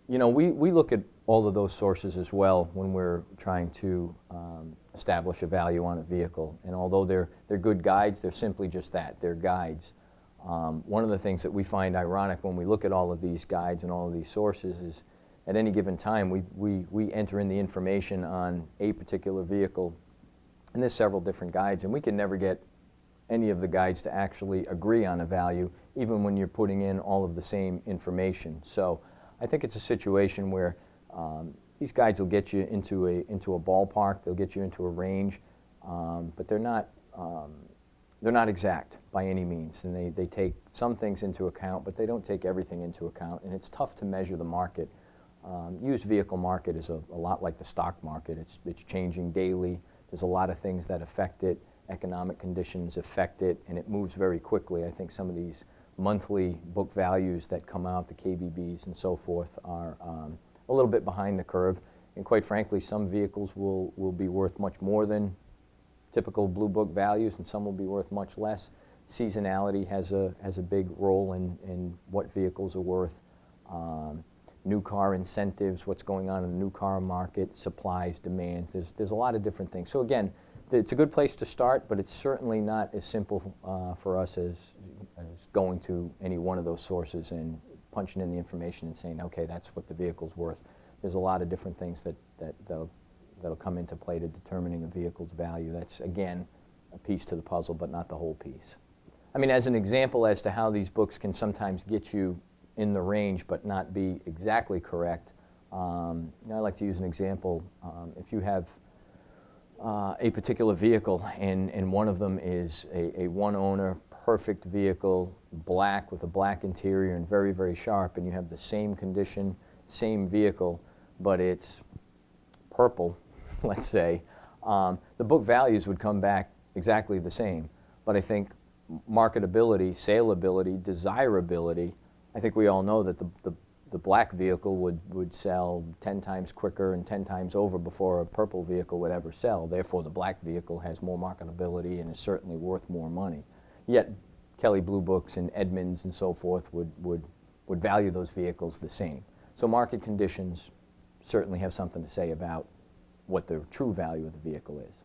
You know, we look at all of those sources as well when we're trying to establish a value on a vehicle. And although they're good guides, they're simply just that, they're guides. One of the things that we find ironic when we look at all of these guides and all of these sources is at any given time we enter in the information on a particular vehicle, and there's several different guides, and we can never get any of the guides to actually agree on a value, even when you're putting in all of the same information. So I think it's a situation where these guides will get you into a ballpark, they'll get you into a range, but they're not exact by any means, and they take some things into account, but they don't take everything into account, and it's tough to measure the market. Used vehicle market is a lot like the stock market. It's changing daily. There's a lot of things that affect it. Economic conditions affect it, and it moves very quickly. I think some of these monthly book values that come out, the KBBs and so forth, are a little bit behind the curve, and quite frankly, some vehicles will be worth much more than typical blue book values, and some will be worth much less. Seasonality has a big role in what vehicles are worth. New car incentives, what's going on in the new car market, supplies, demands. There's a lot of different things. So again, it's a good place to start, but it's certainly not as simple for us as going to any one of those sources and punching in the information and saying, okay, that's what the vehicle's worth. There's a lot of different things that'll come into play to determining a vehicle's value. That's, again, a piece to the puzzle, but not the whole piece. I mean, as an example as to how these books can sometimes get you in the range but not be exactly correct, I like to use an example. If you have a particular vehicle and one of them is a one-owner, perfect vehicle, black with a black interior and very, very sharp, and you have the same condition, same vehicle, but it's purple, let's say, the book values would come back exactly the same. But I think marketability, saleability, desirability, I think we all know that the black vehicle would sell 10 times quicker and 10 times over before a purple vehicle would ever sell. Therefore, the black vehicle has more marketability and is certainly worth more money. Yet, Kelley Blue Books and Edmunds and so forth would value those vehicles the same. So market conditions certainly have something to say about what the true value of the vehicle is.